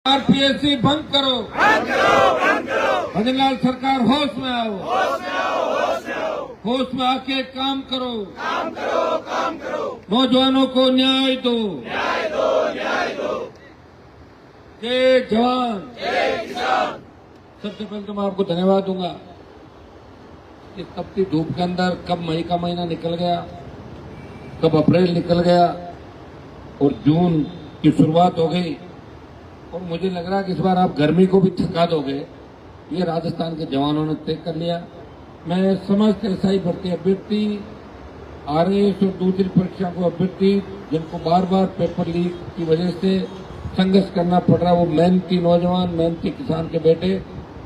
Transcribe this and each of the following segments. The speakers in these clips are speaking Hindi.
आरपीएससी बंद करो, भजन लाल सरकार होश में आओ, होश में आके काम करो, नौजवानों को न्याय दो, जय जवान, जय किसान। सबसे पहले तो मैं आपको धन्यवाद दूंगा। इस तपती धूप के अंदर कब मई का महीना निकल गया, कब अप्रैल निकल गया और जून की शुरुआत हो गई, और मुझे लग रहा है कि इस बार आप गर्मी को भी थका दोगे। ये राजस्थान के जवानों ने तय कर लिया। मैं समस्त एसआई भर्ती अभ्यर्थी, आरएएस और दूसरी परीक्षा को अभ्यर्थी जिनको बार बार पेपर लीक की वजह से संघर्ष करना पड़ रहा है, वो मेहनती नौजवान, मेहनती किसान के बेटे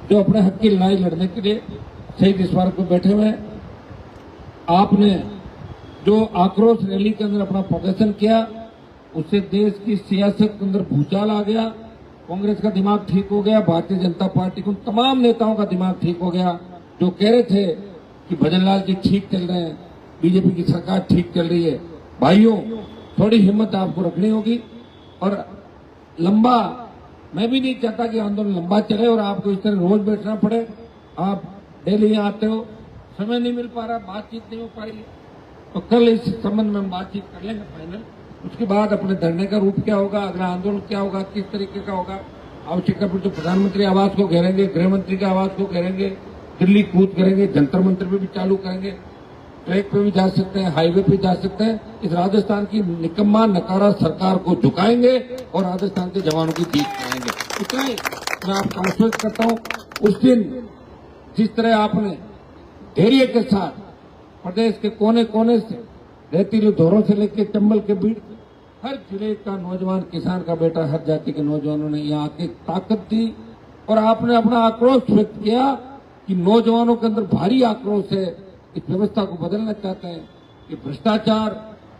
जो अपने हक की लड़ाई लड़ने के लिए शहीद स्मारक पर बैठे हुए हैं। आपने जो आक्रोश रैली के अंदर अपना प्रदर्शन किया, उससे देश की सियासत के अंदर भूचाल आ गया। कांग्रेस का दिमाग ठीक हो गया, भारतीय जनता पार्टी को तमाम नेताओं का दिमाग ठीक हो गया, जो कह रहे थे कि भजन लाल जी ठीक चल रहे हैं, बीजेपी की सरकार ठीक चल रही है। भाइयों, थोड़ी हिम्मत आपको रखनी होगी। और लंबा, मैं भी नहीं चाहता कि आंदोलन लंबा चले और आपको इस तरह रोज बैठना पड़े। आप डेली यहाँ आते हो, समय नहीं मिल पा रहा, बातचीत नहीं हो पा रही है, तो कल इस संबंध में हम बातचीत कर लेंगे फाइनल। उसके बाद अपने धरने का रूप क्या होगा, अगला आंदोलन क्या होगा, किस तरीके का होगा। आवश्यकता पर तो प्रधानमंत्री आवास को घेरेंगे, गृह मंत्री के आवास को घेरेंगे, दिल्ली कूद करेंगे, जंतर मंत्र पे भी चालू करेंगे, ट्रैक पे भी जा सकते हैं, हाईवे पे जा सकते हैं। इस राजस्थान की निकम्मा नकारा सरकार को झुकाएंगे और राजस्थान के जवानों की जीत पाएंगे। इतना ही मैं आपको आश्वस्त करता हूँ। उस दिन जिस तरह आपने धैर्य के साथ प्रदेश के कोने कोने से, रेतीले धोरों से लेकर चंबल के बीच, हर जिले का नौजवान, किसान का बेटा, हर जाति के नौजवानों ने यहाँ आके ताकत दी और आपने अपना आक्रोश व्यक्त किया कि नौजवानों के अंदर भारी आक्रोश है, इस व्यवस्था को बदलना चाहते हैं। कि भ्रष्टाचार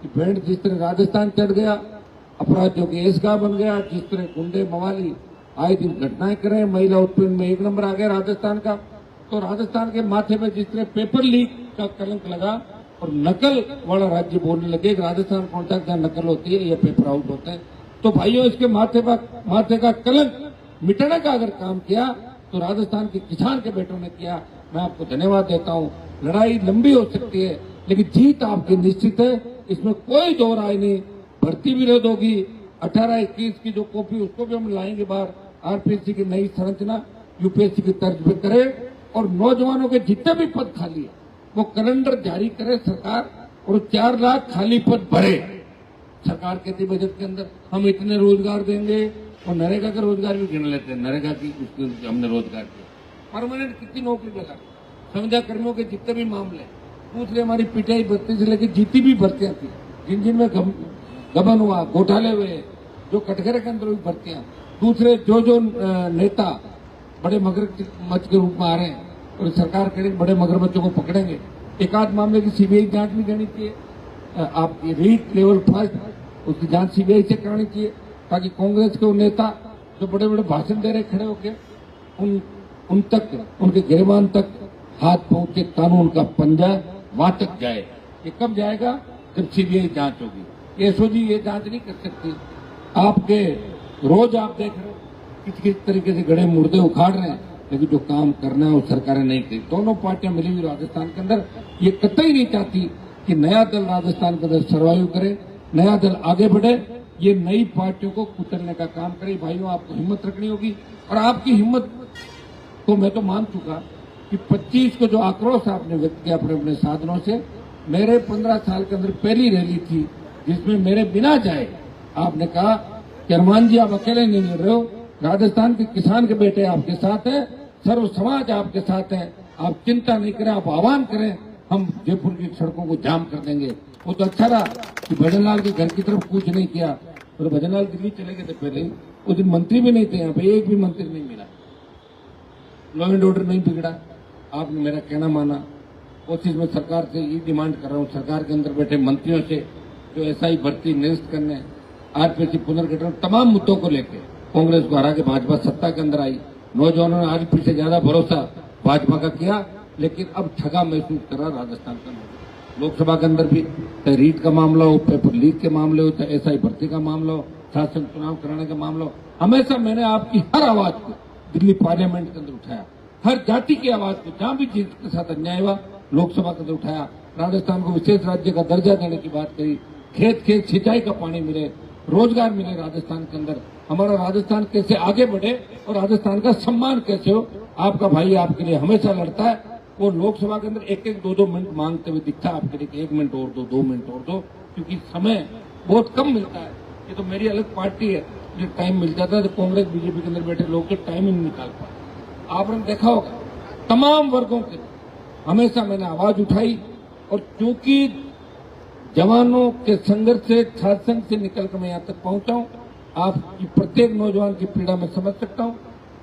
की भेंट जिस तरह राजस्थान चढ़ गया, अपराधियों की ऐशगाह बन गया, जिस तरह गुंडे मवाली आए दिन घटनाएं करें, महिला उत्पीड़न में 1 नंबर आ गया राजस्थान का, तो राजस्थान के माथे में जिस तरह पेपर लीक का कलंक लगा और नकल वाला राज्य बोलने लगे, राजस्थान कौन सा जहाँ नकल होती है या पेपर आउट होते हैं। तो भाइयों, इसके माथे का कलंक मिटाने का अगर काम किया तो राजस्थान के किसान के बेटों ने किया। मैं आपको धन्यवाद देता हूँ। लड़ाई लंबी हो सकती है लेकिन जीत आपकी निश्चित है, इसमें कोई दो राय नहीं। भर्ती विरोध होगी, 18-21 की जो कॉपी उसको भी हम लाएंगे बाहर। आरपीएससी की नई संरचना यूपीएससी की तर्ज पे करे और नौजवानों के जितने भी पद खाली है वो कैलेंडर जारी करे सरकार, और 4 लाख खाली पद भरे। सरकार कहती बजट के अंदर हम इतने रोजगार देंगे, और नरेगा का रोजगार भी गिन लेते हैं। नरेगा की हमने रोजगार दिया, परमानेंट कितनी नौकरी लगा, संविदा कर्मियों के जितने भी मामले, दूसरी हमारी पीटीआई भर्ती से लेकर जीती भी भर्तियां थी, जिन में गबन हुआ, घोटाले हुए, जो कटघरे के अंदर हुई भर्तियां, दूसरे जो नेता बड़े मगरमच्छ के रूप में आ रहे हैं और सरकार करेगी बड़े मगरमच्छों को पकड़ेंगे। एक आध मामले की सीबीआई जांच भी करनी चाहिए। आप रीट लेवल फर्स्ट उसकी जांच सीबीआई से करानी चाहिए, ताकि कांग्रेस के वो नेता जो बड़े बड़े भाषण दे रहे खड़े होके उन तक, उनके गिरबान तक हाथ पहुंचे, कानून का पंजा वहां तक जाए। ये कब जाएगा? जब सीबीआई जांच होगी। एसओजी ये जांच नहीं कर सकती। आपके रोज आप देख रहे हो किस किस तरीके से गड़े मुर्दे उखाड़ रहे हैं, लेकिन जो काम करना है वो सरकारें नहीं करी। दोनों पार्टियां मिली हुई राजस्थान के अंदर ये कतई नहीं चाहती कि नया दल राजस्थान के अंदर सर्वाइव करे, नया दल आगे बढ़े, ये नई पार्टियों को कुचलने का काम करे। भाइयों, आपको हिम्मत रखनी होगी, और आपकी हिम्मत तो मैं तो मान चुका कि 25 को जो आक्रोश आपने व्यक्त किया अपने अपने साधनों से, मेरे 15 साल के अंदर पहली रैली थी जिसमें मेरे बिना जाए आपने कहा कि अरमान जी आप अकेले नहीं लड़ रहे हो, राजस्थान के किसान के बेटे आपके साथ हैं, सर्व समाज आपके साथ है, आप चिंता नहीं करें, आप आह्वान करें, हम जयपुर की सड़कों को जाम कर देंगे। वो तो अच्छा रहा कि भजन लाल के घर की तरफ कुछ नहीं किया, तो भजन लाल दिल्ली चले गए थे पहले ही, उस दिन मंत्री भी नहीं थे यहाँ पे, एक भी मंत्री नहीं मिला, लॉ एंड ऑर्डर नहीं बिगड़ा। आपने मेरा कहना माना। कोशिश में सरकार से ये डिमांड कर रहा हूँ, सरकार के अंदर बैठे मंत्रियों से जो एसआई भर्ती निरस्त करने, आरपीएससी पुनर्गठन, तमाम मुद्दों को लेकर कांग्रेस को हरा के भाजपा सत्ता के अंदर आई। नौजवानों ने आरपी से ज्यादा भरोसा भाजपा का किया, लेकिन अब ठगा महसूस कर रहा राजस्थान का। लोकसभा के अंदर भी चाहे रीट का मामला हो, पेपर लीक के मामले हो, चाहे एसआई भर्ती का मामला हो, शासन चुनाव कराने का मामला, हमेशा मैंने आपकी हर आवाज को दिल्ली पार्लियामेंट के अंदर उठाया, हर जाति की आवाज को, जहां भी जिसके साथ अन्याय हुआ लोकसभा के अंदर उठाया। राजस्थान को विशेष राज्य का दर्जा देने की बात करी, खेत खेत सिंचाई का पानी मिले, रोजगार मिले राजस्थान के अंदर, हमारा राजस्थान कैसे आगे बढ़े और राजस्थान का सम्मान कैसे हो। आपका भाई आपके लिए हमेशा लड़ता है। वो लोकसभा के अंदर एक एक 2-2 मिनट मांगते हुए दिखता है आपके लिए, 1 मिनट और दो, 2 मिनट और दो, क्योंकि समय बहुत कम मिलता है। ये तो मेरी अलग पार्टी है, जो टाइम मिल जाता है, तो कांग्रेस बीजेपी के अंदर बैठे लोग तो टाइम ही नहीं निकाल पाते। आपने देखा होगा तमाम वर्गों के हमेशा मैंने आवाज उठाई, और क्योंकि जवानों के संघर्ष से, छात्र संघ से निकलकर मैं यहाँ तक पहुंचा हूँ, आपकी प्रत्येक नौजवान की पीड़ा में समझ सकता हूँ।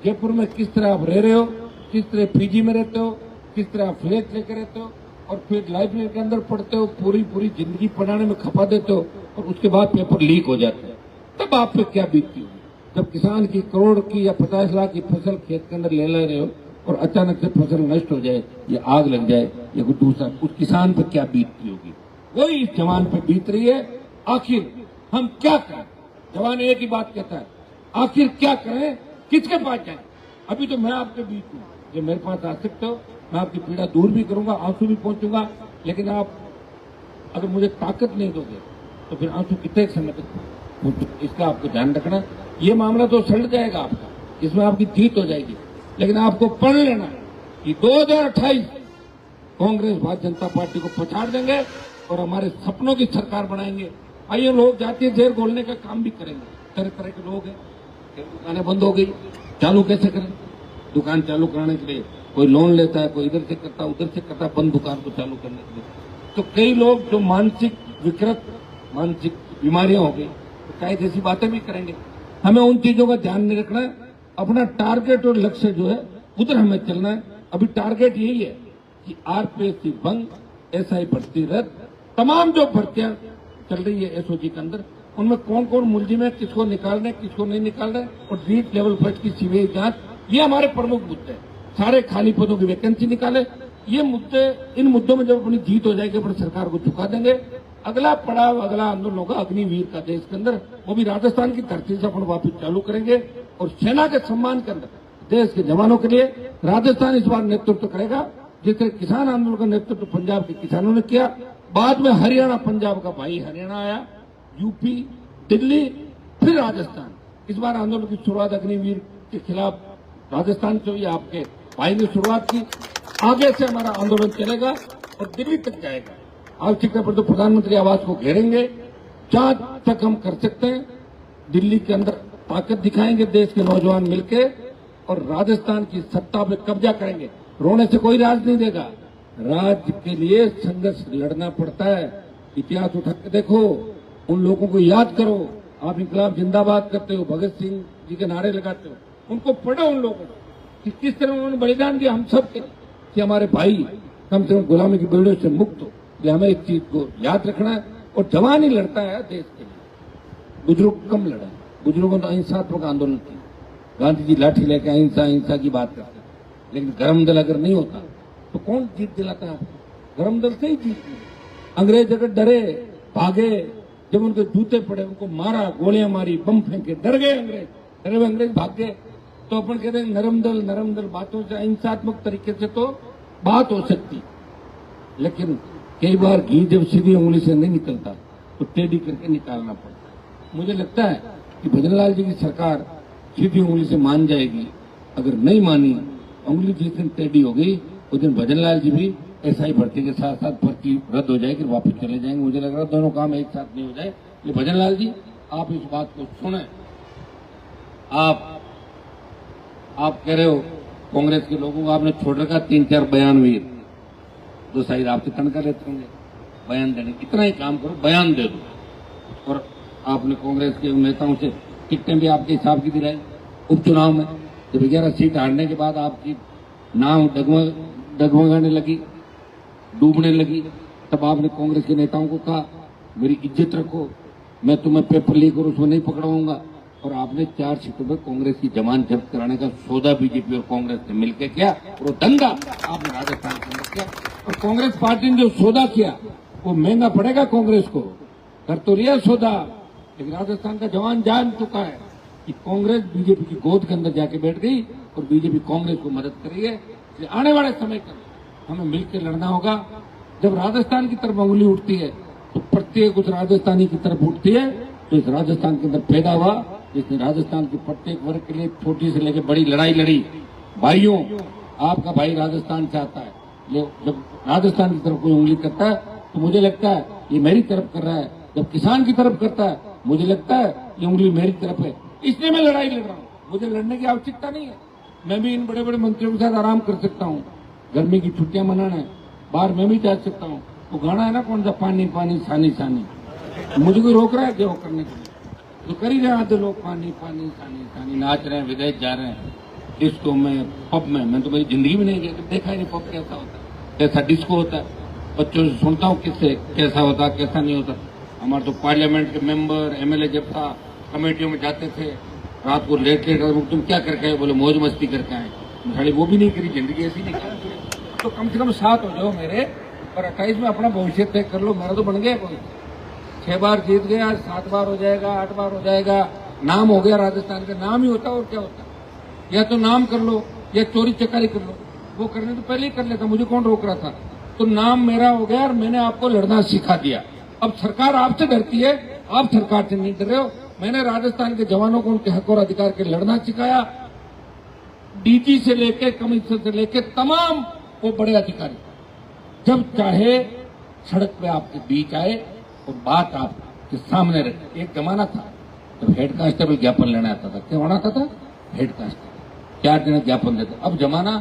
जयपुर में किस तरह आप रह रहे हो, किस तरह पीजी में रहते हो, किस तरह फ्लैट लेकर रहते हो, और फिर लाइब्रेरी के अंदर पढ़ते हो, पूरी जिंदगी पढ़ाने में खपा देते हो, और उसके बाद पेपर लीक हो जाते हैं। तब आप पे क्या बीतती होगी, जब किसान की करोड़ की या 50 लाख की फसल खेत के अंदर ले रहे हो और अचानक से फसल नष्ट हो जाए या आग लग जाए या कोई दूसरा, उस किसान पे क्या बीतती होगी, वही इस जवान पे बीत रही है। आखिर हम क्या करें? जवान एक ही बात कहता है, आखिर क्या करें, किसके पास जाएं? अभी तो मैं आपके बीच हूँ, जो मेरे पास आ सकते हो, मैं आपकी पीड़ा दूर भी करूंगा, आंसू भी पहुंचूंगा, लेकिन आप अगर मुझे ताकत नहीं दोगे तो फिर आंसू कितने समय तक, इसका आपको ध्यान रखना। ये मामला तो सड़ जाएगा आपका, इसमें आपकी जीत हो जाएगी, लेकिन आपको पढ़ लेना कि 2028 कांग्रेस भारतीय जनता पार्टी को पछाड़ देंगे और हमारे सपनों की सरकार बनाएंगे। आइए, लोग जातीय जहर घोलने का काम भी करेंगे, तरह तरह के लोग हैं। दुकानें बंद हो गई, चालू कैसे करें? दुकान चालू कराने के लिए कोई लोन लेता है, कोई इधर से करता है, उधर से करता है, बंद दुकान को चालू करने के लिए। तो कई लोग जो मानसिक विकृत, मानसिक बीमारियां हो गई, तो क्या जैसी बातें भी करेंगे। हमें उन चीजों का ध्यान नहीं रखना है, अपना टारगेट और लक्ष्य जो है उधर हमें चलना है। अभी टारगेट यही है कि आरपीएससी भंग, एसआई भर्ती रद्द, तमाम जो भर्तियां चल रही है एसओजी के अंदर, उनमें कौन कौन मुलजिम है, किसको निकाल रहे हैं, किसको नहीं निकाल रहे, और रीट लेवल फर्स्ट की सीबीआई जांच, ये हमारे प्रमुख मुद्दे हैं। सारे खाली पदों की वैकेंसी निकाले, ये मुद्दे, इन मुद्दों में जब अपनी जीत हो जाएगी अपनी सरकार को झुका देंगे। अगला पड़ाव, अगला आंदोलन होगा अग्निवीर का देश के अंदर, वो भी राजस्थान की धरती से अपन वापिस चालू करेंगे, और सेना के सम्मान के अंदर देश के जवानों के लिए राजस्थान इस बार नेतृत्व करेगा। जिस तरह किसान आंदोलन का नेतृत्व पंजाब के किसानों ने किया, बाद में हरियाणा, पंजाब का भाई हरियाणा आया, यूपी, दिल्ली, फिर राजस्थान। इस बार आंदोलन की शुरुआत अग्निवीर के खिलाफ राजस्थान से हुई, आपके भाई ने शुरुआत की। आगे से हमारा आंदोलन चलेगा और दिल्ली तक जाएगा। आवश्यकता पर तो प्रधानमंत्री आवास को घेरेंगे, जहां तक हम कर सकते हैं दिल्ली के अंदर ताकत दिखाएंगे देश के नौजवान मिलके, और राजस्थान की सत्ता पे कब्जा करेंगे। रोने से कोई राज नहीं देगा, राज्य के लिए संघर्ष लड़ना पड़ता है। इतिहास उठा के देखो, उन लोगों को याद करो। आप इंकलाब जिंदाबाद करते हो, भगत सिंह जी के नारे लगाते हो, उनको पढ़ो उन लोगों को कि किस तरह उन्होंने बलिदान दिया हम सब के, कि हमारे भाई कम से कम गुलामी की बेड़ियों से मुक्त हो। ये हमें इस चीज को याद रखना है। और जवान ही लड़ता है देश के लिए, बुजुर्ग कम लड़ा। बुजुर्गों ने अहिंसात्मक आंदोलन किया, गांधी जी लाठी लेकर अहिंसा अहिंसा की बात करते, लेकिन धर्म दल अगर नहीं होता तो कौन जीत दिलाता है आपको? धर्म दल से ही जीत। अंग्रेज अगर डरे, भागे, जब उनके जूते पड़े, उनको मारा, गोलियां मारी, बम फेंके, डर गए अंग्रेज, डरे हुए अंग्रेज भाग गए। तो अपन कहते हैं नरम दल बातों से, अहिंसात्मक तरीके से तो बात हो सकती, लेकिन कई बार घी जब सीधी उंगली से नहीं निकलता तो टेढ़ी करके निकालना पड़ता है। मुझे लगता है कि भजनलाल जी की सरकार सीधी उंगली से मान जाएगी। अगर नहीं मानी, उंगली जिस दिन टेढ़ी हो गई उस दिन भजनलाल जी भी एसआई भर्ती के साथ साथ भर्ती रद्द हो जाएगी, वापस चले जाएंगे। मुझे लग रहा है दोनों काम एक साथ नहीं हो जाए। ये भजनलाल जी, आप इस बात को सुने। आप कह रहे हो कांग्रेस के लोगों को आपने छोड़ रखा 3-4 बयानवीर, जो शायद आपसे तनख्वाह लेते होंगे बयान देने। इतना ही काम करो, बयान दे दो। और आपने कांग्रेस के नेताओं से टिकटें भी आपके हिसाब की दिलाई। उपचुनाव में जब 11 सीट हारने के बाद आपकी नाव डगमगाने लगी, डूबने लगी, तब आपने कांग्रेस के नेताओं को कहा मेरी इज्जत रखो, मैं तुम्हें पेपर लीक और उसमें नहीं पकड़ाऊंगा। और आपने 4 सीटों पर कांग्रेस की जमानत जब्त कराने का सौदा बीजेपी और कांग्रेस ने मिलकर किया, और वो दंगा आपने राजस्थान के अंदर किया। और कांग्रेस पार्टी ने जो सौदा किया वो महंगा पड़ेगा कांग्रेस को। कर तो लिया सौदा, लेकिन राजस्थान का जवान जान चुका है कि कांग्रेस बीजेपी की गोद के अंदर जाके बैठ गई और बीजेपी कांग्रेस को मदद कर रही है। इसलिए आने वाले समय पर हमें मिलकर लड़ना होगा। जब राजस्थान की तरफ उंगली उठती है तो प्रत्येक उस राजस्थानी की तरफ उठती है तो इस राजस्थान के अंदर पैदा हुआ, जिसने राजस्थान के प्रत्येक वर्ग के लिए छोटी से लेकर बड़ी लड़ाई लड़ी। भाइयों, आपका भाई राजस्थान से आता है, जब राजस्थान की तरफ कोई उंगली करता है तो मुझे लगता है ये मेरी तरफ कर रहा है। जब किसान की तरफ करता है मुझे लगता है ये उंगली मेरी तरफ है। इसलिए मैं लड़ाई लड़ रहा हूँ। मुझे लड़ने की आवश्यकता नहीं है। मैं भी इन बड़े बड़े मंत्रियों के साथ आराम कर सकता हूँ, गर्मी की छुट्टियां मनाना, बाहर मैं भी जा सकता हूँ। वो गाना है ना कौन सा, पानी पानी सानी सानी, मुझे कोई रोक रहा है क्या वो करने के लिए? तो कर ही रहे आते लोग, पानी पानी सानी सानी, नाच रहे हैं, विदेश जा रहे हैं, डिस्को में, पब में। मैं तो मेरी जिंदगी में नहीं देखा ही नहीं पब कैसा होता है, कैसा डिस्को होता है। बच्चों से सुनता हूँ किससे कैसा होता कैसा नहीं होता। हमारे तो पार्लियामेंट के मेंबर एमएलए जब था कमेटियों में जाते थे, रात को लेट तुम क्या करके आए, बोले मौज मस्ती करके आए। साड़ी वो भी नहीं करी, जिंदगी ऐसी नहीं करी। तो कम से कम 7 हो जाओ मेरे, और 28 में अपना भविष्य तय कर लो। मेरा तो बन गया भविष्य, 6 बार जीत गया, 7 बार हो जाएगा, 8 बार हो जाएगा, नाम हो गया। राजस्थान का नाम ही होता और क्या होता। या तो नाम कर लो या चोरी चकारी कर लो। वो करने तो पहले ही कर लेता, मुझे कौन रोक रहा था। तो नाम मेरा हो गया और मैंने आपको लड़ना सिखा दिया। अब सरकार आपसे डरती है, आप सरकार से नहीं डर रहे हो। मैंने राजस्थान के जवानों को उनके हक और अधिकार के लड़ना सिखाया। डीजी से लेके कमिश्नर से लेके तमाम वो बड़े अधिकारी जब चाहे सड़क पे आपके बीच आए और बात आपके सामने रखे। एक जमाना था जब हेड कांस्टेबल ज्ञापन लेने आता था, क्या होना आता था, हेड कांस्टेबल 4 दिन ज्ञापन देते। अब जमाना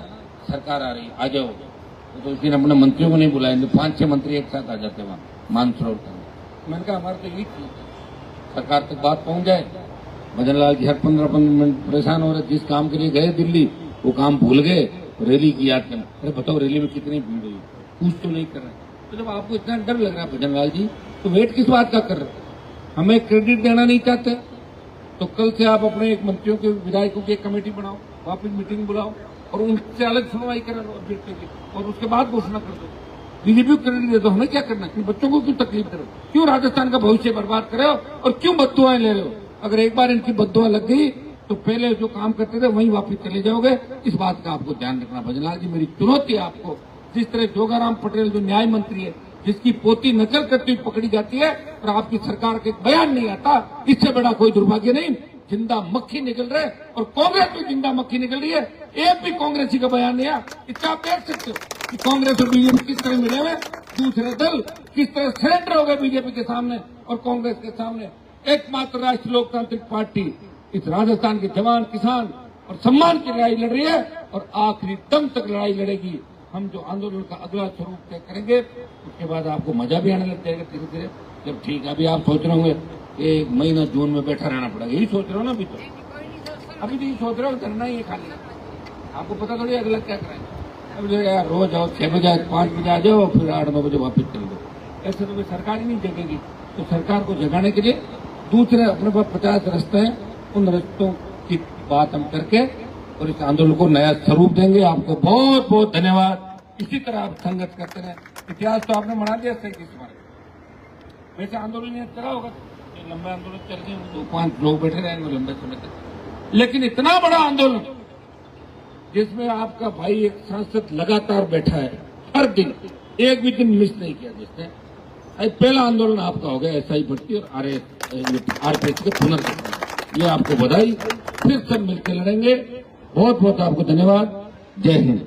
सरकार आ रही, आ जाओ। तो उस दिन अपने मंत्रियों को नहीं बुलाए, 5-6 मंत्री एक साथ आ जाते वहां मानसरोवर तक। मैंने कहा हमारे तो ये सरकार तक बात पहुंच जाए। भजन लाल जी हर 15-15 मिनट परेशान हो रहे, जिस काम के लिए गए दिल्ली वो काम भूल गए, रैली की याद करना। अरे बताओ रैली में कितनी भीड़ हुई, कुछ तो नहीं कर रहे। तो जब आपको इतना डर लग रहा है भजन लाल जी, तो वेट किस बात का कर रहे? हमें क्रेडिट देना नहीं चाहते तो कल से आप अपने एक मंत्रियों के विधायकों की एक कमेटी बनाओ, वापस मीटिंग बुलाओ और उनसे अलग सुनवाई करा लो ऑब्जेक्ट और उसके बाद घोषणा कर दो। बीजेपी को क्रेडिट दे दो, हमें क्या करना? बच्चों को क्यों तकलीफ दे रहे हो? क्यों राजस्थान का भविष्य बर्बाद कर रहे हो और क्यों बद्दुआएं ले रहे हो? अगर एक बार इनकी बद्दुआ लग गई तो पहले जो काम करते थे वहीं वापस चले जाओगे। इस बात का आपको ध्यान रखना। भजनलाल जी, मेरी चुनौती है आपको। जिस तरह जोगाराम पटेल जो न्याय मंत्री है, जिसकी पोती नकल करती हुई पकड़ी जाती है और आपकी सरकार के बयान नहीं आता, इससे बड़ा कोई दुर्भाग्य नहीं। जिंदा मक्खी निकल रहे और कांग्रेस में जिंदा मक्खी निकल रही है। एक भी कांग्रेसी का बयान नहीं आया। इसका आप देख सकते हो कि कांग्रेस और बीजेपी किस तरह मिले हुए, दूसरे दल किस तरह सरेंडर हो गए बीजेपी के सामने और कांग्रेस के सामने। एकमात्र राष्ट्रीय लोकतांत्रिक पार्टी इस राजस्थान के जवान, किसान और सम्मान की लड़ाई लड़ रही है और आखिरी दम तक लड़ाई लड़ेगी। हम जो आंदोलन का अगला स्वरूप तय करेंगे उसके बाद आपको मजा भी आने लग जाएगा धीरे धीरे। जब ठीक है, अभी आप सोच रहे होंगे 1 महीना जून में बैठा रहना पड़ेगा, यही सोच रहे हो ना? अभी तो यही सोच रहे हो, करना ही है खाली। आपको पता थोड़ी अगला क्या कराएंगे। अब जो यार रोज आओ, 6 बजे 5 बजे आ जाओ, फिर 8-9 बजे वापस चल दो, ऐसे तो सरकार ही नहीं जगेगी। तो सरकार को जगाने के लिए दूसरे अपने पास 50 रास्ते हैं, उन रास्तों की बात हम करके और इस आंदोलन को नया स्वरूप देंगे। आपको बहुत बहुत धन्यवाद। इसी तरह आप संघर्ष करते रहे। इतिहास तो आपने बना दिया 37 बार। वैसे आंदोलन ये चला होगा, लंबा आंदोलन चल गए, 2-5 लोग बैठे रहेंगे लंबे समय तक। लेकिन इतना बड़ा आंदोलन जिसमें आपका भाई एक सांसद लगातार बैठा है, हर दिन, एक भी दिन मिस नहीं किया जिसने। पहला आंदोलन आपका हो गया एसआई भर्ती और आरपीएस के पुनर्गठन। ये आपको बधाई। फिर सब मिलकर लड़ेंगे। बहुत बहुत आपको धन्यवाद। जय हिंद।